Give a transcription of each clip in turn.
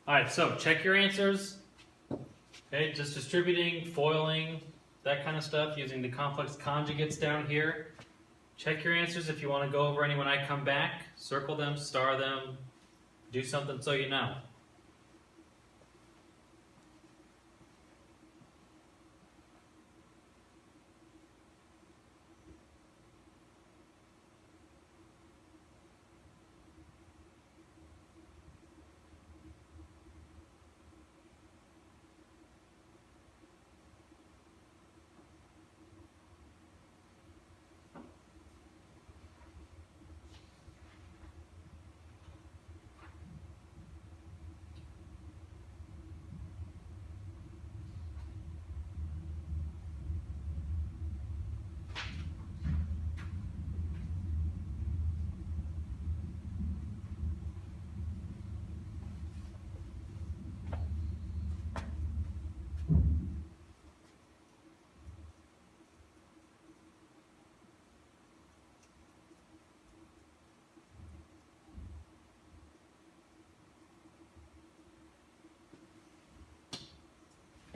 All right, so check your answers. Okay, just distributing, foiling, that kind of stuff, using the complex conjugates down here. Check your answers if you want to go over any when I come back. Circle them, star them, do something so you know.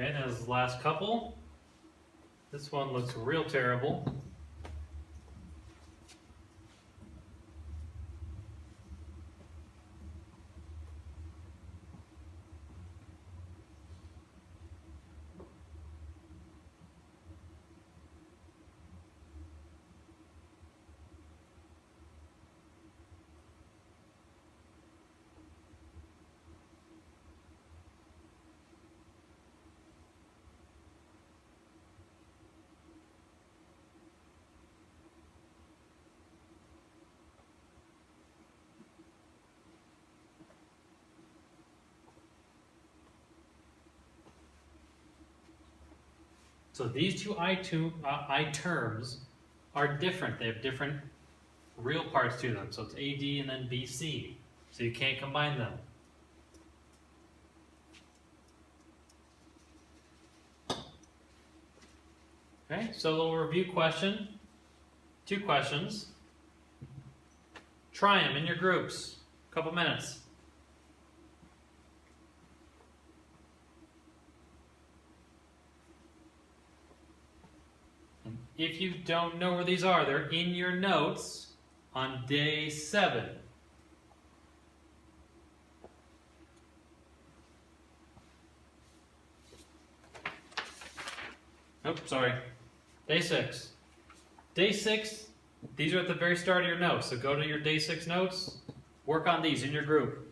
Okay, that was the last couple. This one looks real terrible. So these two I terms are different. They have different real parts to them. So it's AD and then BC. So you can't combine them. Okay, so a little review question. 2 questions. Try them in your groups. A couple minutes. If you don't know where these are, they're in your notes on day 7. Nope, sorry. Day 6. Day 6, these are at the very start of your notes. So go to your day 6 notes, work on these in your group.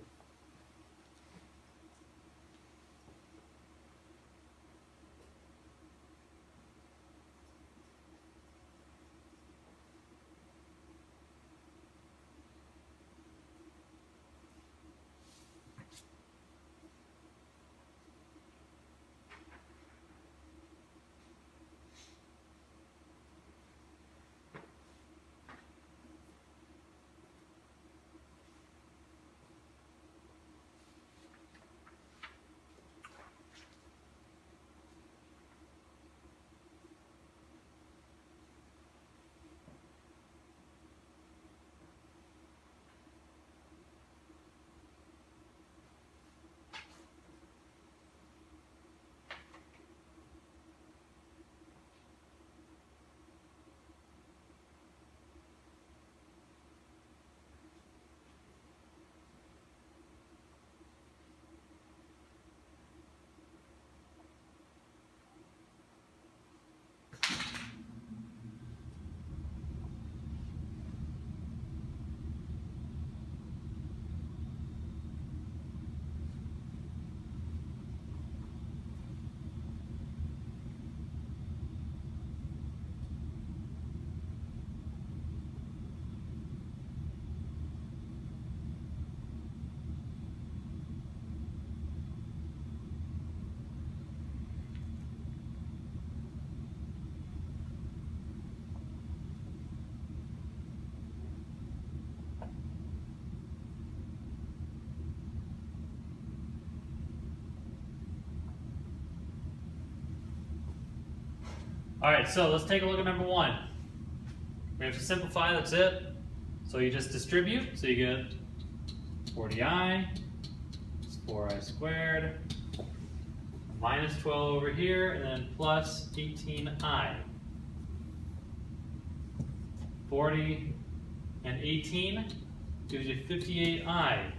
All right, so let's take a look at number 1. We have to simplify, that's it. So you just distribute, so you get 40i, 4i squared, minus 12 over here, and then plus 18i. 40 and 18 gives you 58i.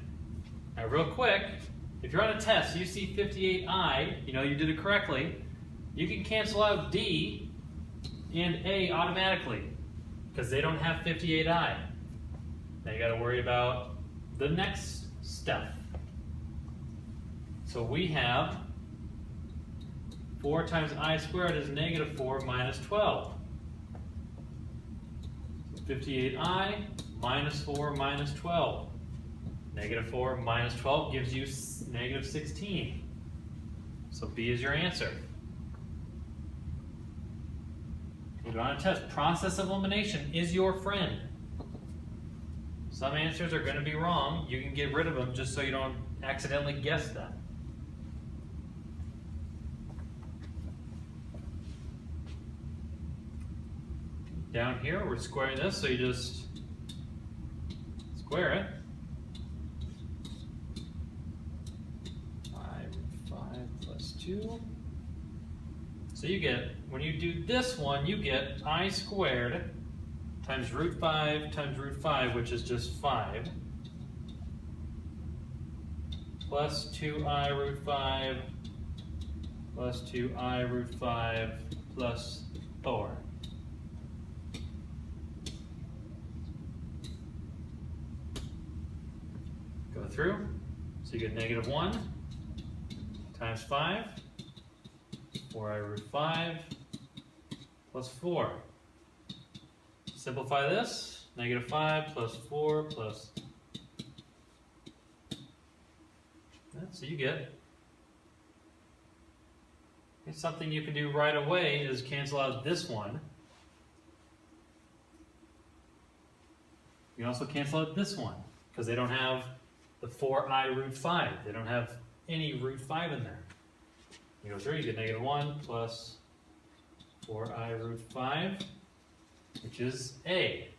Now real quick, if you're on a test, you see 58i, you know you did it correctly, you can cancel out D and A automatically because they don't have 58i. Now you got to worry about the next step. So we have 4 times I squared is negative 4 minus 12. 58i minus 4 minus 12. Negative 4 minus 12 gives you negative 16. So B is your answer. If you're on a test, process of elimination is your friend. Some answers are going to be wrong. You can get rid of them just so you don't accidentally guess them. Down here, we're squaring this, so you just square it. 5 plus 2. So you get, when you do this one, you get I squared times root 5 times root 5, which is just 5, plus 2i root 5 plus 2i root 5 plus 4. Go through, so you get negative 1 times 5, 4i root 5 plus 4. Simplify this, negative 5 plus 4 plus, so you get, something you can do right away is cancel out this one. You can also cancel out this one, because they don't have the 4i root 5. They don't have any root 5 in there. You go through, you get negative 1 plus 4i root 5, which is A.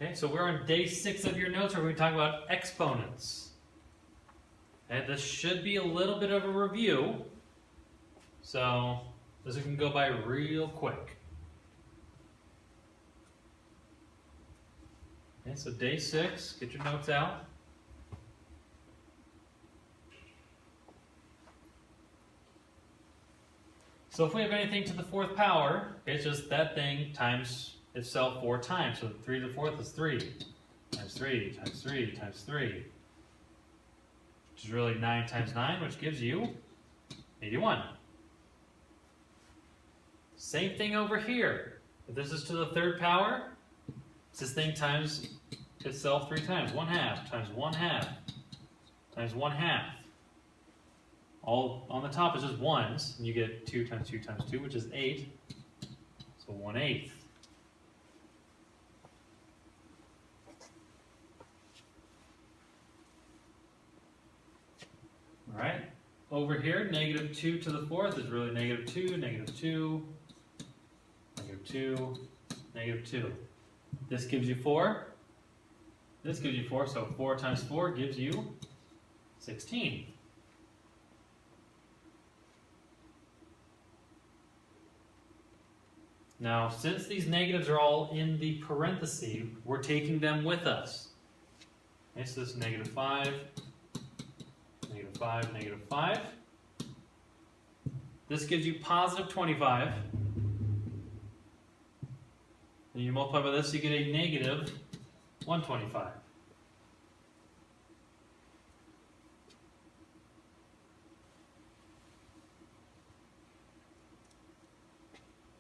Okay, so we're on day 6 of your notes where we're going to talk about exponents. And this should be a little bit of a review, so this can go by real quick. Okay, so day 6, get your notes out. So if we have anything to the 4th power, it's just that thing times itself 4 times. So 3 to the 4th is 3 times 3 times 3 times 3. Which is really 9 times 9, which gives you 81. Same thing over here. If this is to the 3rd power, it's this thing times itself 3 times. 1/2 times 1/2 times 1/2. All on the top is just ones, and you get 2 times 2 times 2, which is 8. So 1/8. All right, over here, negative 2 to the 4th is really negative 2, negative 2, negative 2, negative 2. This gives you 4. This gives you 4, so 4 times 4 gives you 16. Now, since these negatives are all in the parentheses, we're taking them with us. Okay, so this is negative 5. Negative 5, negative 5. This gives you positive 25. And you multiply by this, you get a negative 125.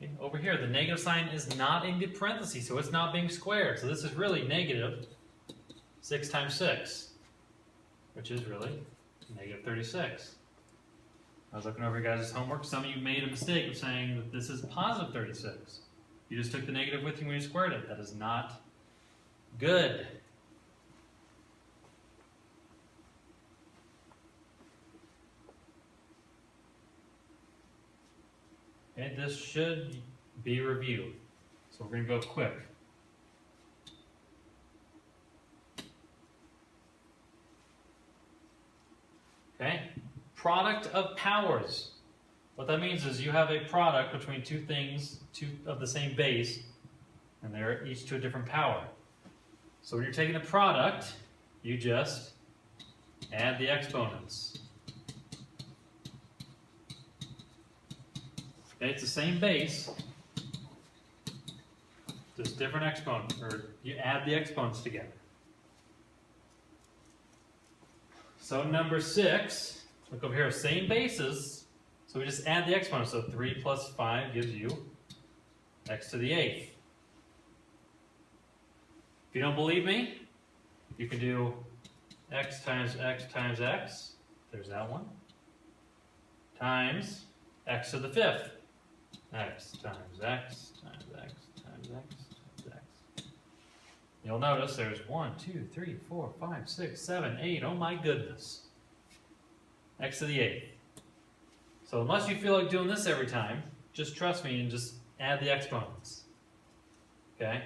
Okay, over here, the negative sign is not in the parentheses, so it's not being squared. So this is really negative 6 times 6, which is really negative 36. I was looking over your guys' homework. Some of you made a mistake of saying that this is positive 36. You just took the negative with you when you squared it. That is not good. Okay, this should be reviewed. So we're going to go quick. Okay, product of powers. What that means is you have a product between two things, two of the same base, and they're each to a different power. So when you're taking a product, you just add the exponents. Okay, it's the same base, just different exponents, or you add the exponents together. So number 6, look over here, same bases, so we just add the exponents. So 3 plus 5 gives you x to the 8th. If you don't believe me, you can do x times x times x, there's that one, times x to the 5th. X times x times x times x times x. You'll notice there's 1, 2, 3, 4, 5, 6, 7, 8. Oh my goodness. X to the 8th. So unless you feel like doing this every time, just trust me and just add the exponents. Okay?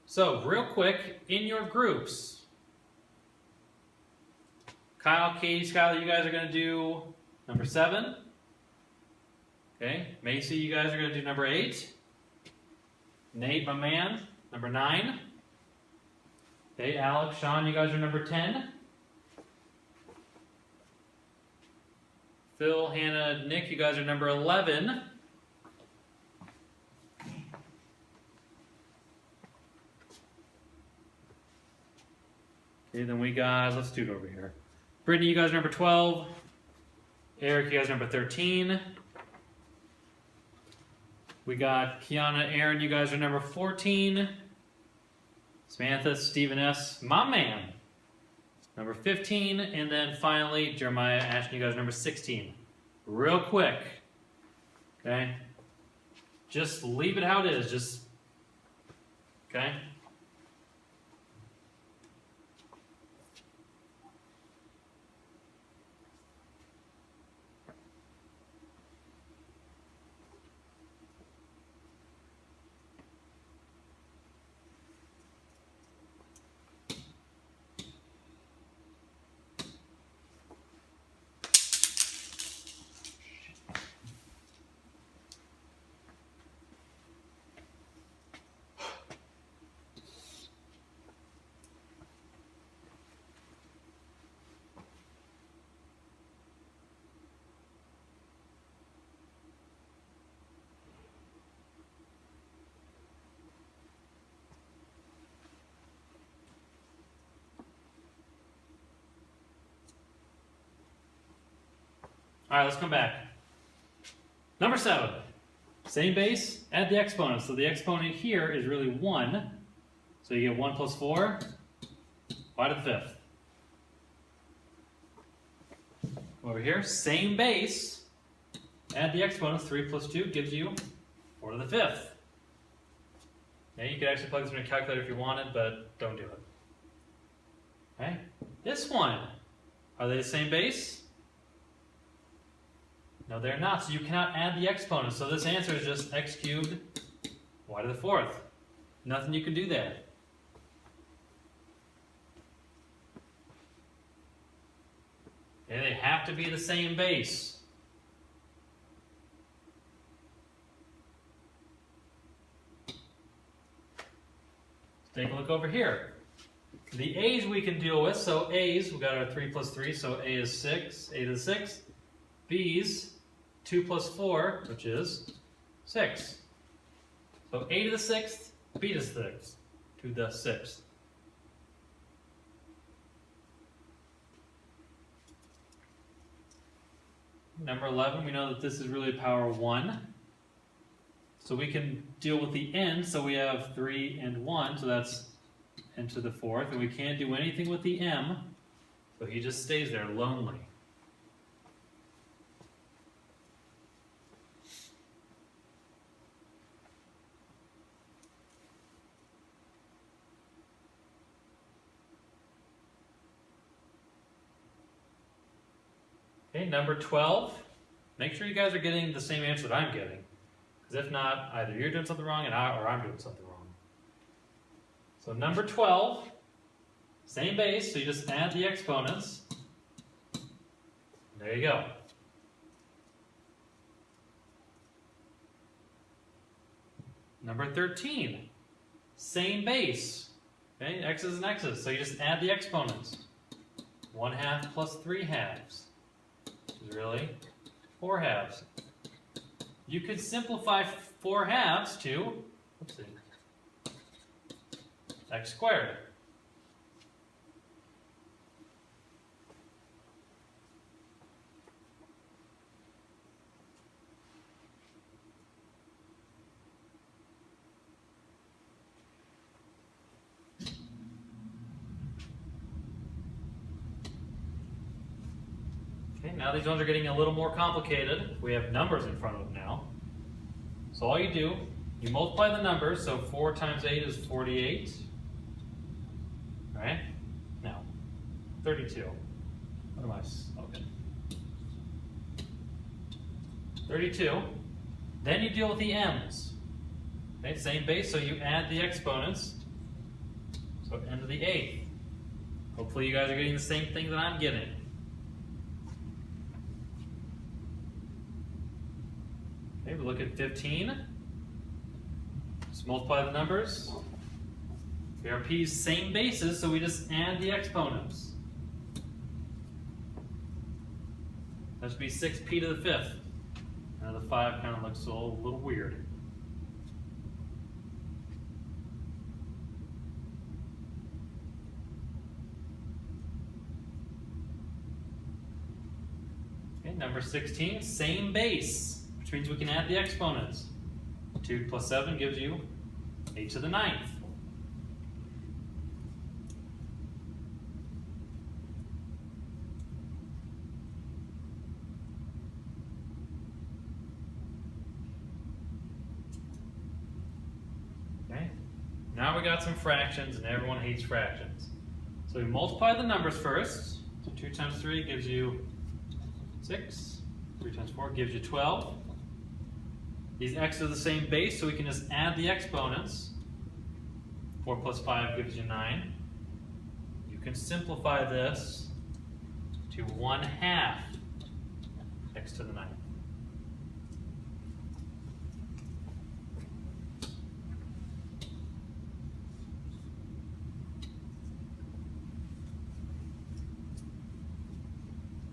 So real quick, in your groups, Kyle, Katie, Skylar, you guys are going to do number 7. Okay, Macy, you guys are going to do number 8. Nate, my man, number 9. Okay, Alex, Sean, you guys are number 10. Phil, Hannah, Nick, you guys are number 11. Okay, then we got, let's do it over here. Brittany, you guys are number 12. Eric, you guys are number 13. We got Kiana, Aaron, you guys are number 14. Samantha, Stephen S., my man, number 15. And then finally, Jeremiah, Ashton, you guys are number 16. Real quick, okay? Just leave it how it is, just, okay? All right, let's come back. Number 7, same base, add the exponents. So the exponent here is really 1. So you get 1 plus 4, y to the 5th. Over here, same base, add the exponents. 3 plus 2 gives you 4 to the 5th. Now you could actually plug this in a calculator if you wanted, but don't do it. Okay, this one, are they the same base? No, they're not, so you cannot add the exponents. So this answer is just x cubed y to the 4th. Nothing you can do there. Okay, they have to be the same base. Let's take a look over here. The a's we can deal with, so a's, we got our 3 plus 3, so a is 6, a to the 6th. B's, 2 plus 4, which is 6. So a to the 6th, b to the 6th, to the 6th. Number 11, we know that this is really power 1. So we can deal with the n, so we have 3 and 1, so that's n to the 4th. And we can't do anything with the m, So he just stays there lonely. Okay, number 12. Make sure you guys are getting the same answer that I'm getting. Because if not, either you're doing something wrong or I'm doing something wrong. So number 12, same base, so you just add the exponents. There you go. Number 13, same base. Okay, x's and x's, so you just add the exponents. 1/2 plus 3/2 is really 4/2. You could simplify 4/2 to, x squared. Okay, now these ones are getting a little more complicated. We have numbers in front of them now. So all you do, you multiply the numbers, so 4 times 8 is 48. Right? Now, 32. What am I? Okay. 32. Then you deal with the m's. Okay, same base, so you add the exponents. So n to the 8th. Hopefully you guys are getting the same thing that I'm getting. Okay, we look at 15. Just multiply the numbers. PRP's same bases, so we just add the exponents. That should be 6p to the 5th. Now the 5 kind of looks a little weird. Okay, number 16, same base, which means we can add the exponents. 2 plus 7 gives you 8 to the 9th. Okay, now we got some fractions, and everyone hates fractions. So we multiply the numbers first. So 2 times 3 gives you 6. 3 times 4 gives you 12. These x's are the same base, so we can just add the exponents. 4 plus 5 gives you 9. You can simplify this to 1/2 x to the 9th.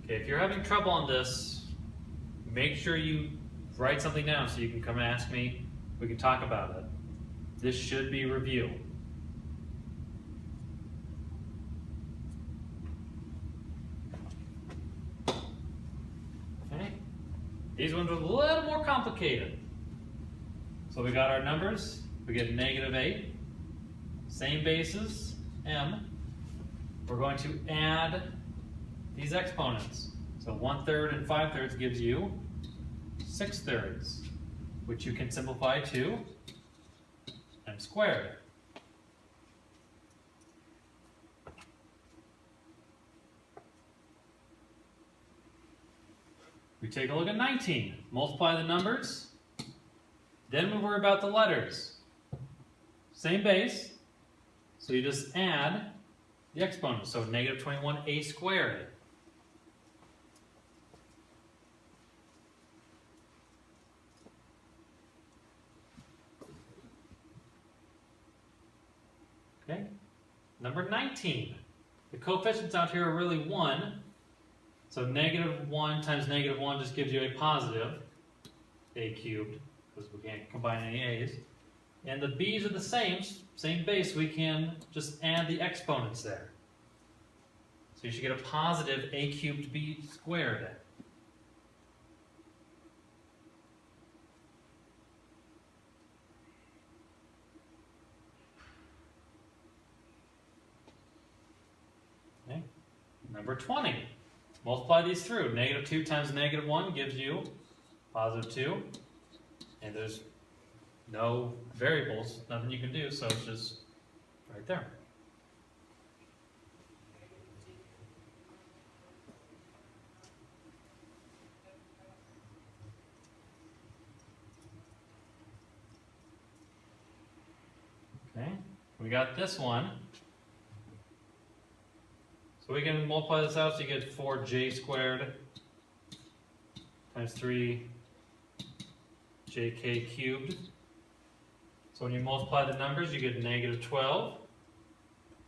Okay, if you're having trouble on this, make sure you write something down so you can come and ask me. We can talk about it. This should be review. Okay, these ones are a little more complicated. So we got our numbers. We get -8. Same bases, m. We're going to add these exponents. So 1/3 and 5/3 gives you 6/3, which you can simplify to m squared. We take a look at 19. Multiply the numbers. Then we worry about the letters. Same base, so you just add the exponents. So -21a squared. Okay, number 19. The coefficients out here are really 1. So -1 times -1 just gives you a positive a cubed, because we can't combine any a's. And the b's are the same base, we can just add the exponents there. So you should get a positive a cubed b squared. Number 20. Multiply these through. Negative 2 times negative 1 gives you positive 2. And there's no variables, nothing you can do, so it's just right there. Okay, we got this one. So we can multiply this out so you get 4j squared times 3jk cubed. So when you multiply the numbers, you get negative 12.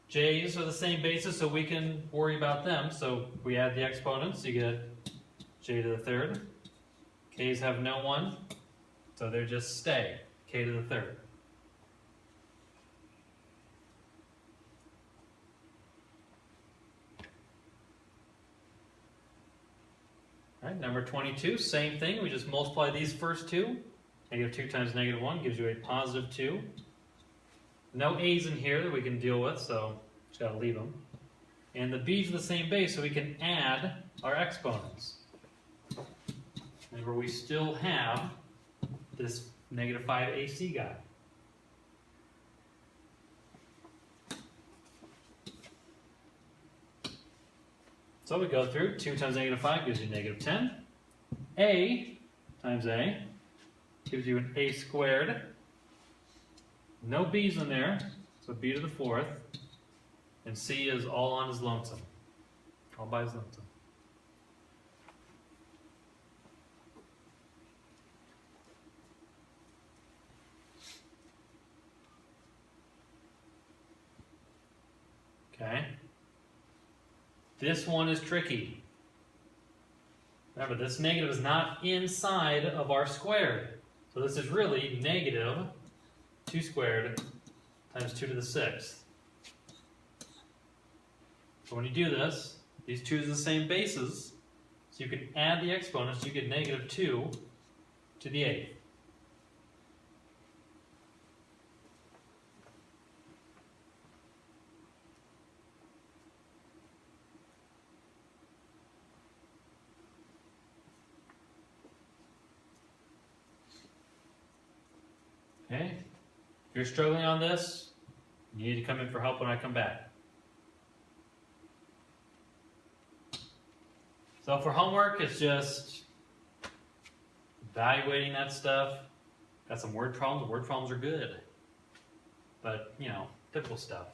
J's are the same basis, so we can worry about them. So we add the exponents, you get j to the third. K's have no one, so they just stay, k to the third. All right, number 22, same thing. We just multiply these first two. Negative 2 times negative 1 gives you a positive 2. No a's in here that we can deal with, so just got to leave them. And the b's are the same base, so we can add our exponents. Remember, we still have this negative 5ac guy. So we go through, 2 times negative 5 gives you negative 10. A times A gives you an A squared. No B's in there, so B to the fourth. And C is all on his lonesome. All by his lonesome. Okay. This one is tricky. Remember, this negative is not inside of our squared. So this is really negative 2 squared times 2 to the 6th. So when you do this, these 2's are the same bases. So you can add the exponents, you get negative 2 to the 8th. Okay, if you're struggling on this, you need to come in for help when I come back. So for homework, it's just evaluating that stuff. Got some word problems. Word problems are good. But, you know, typical stuff.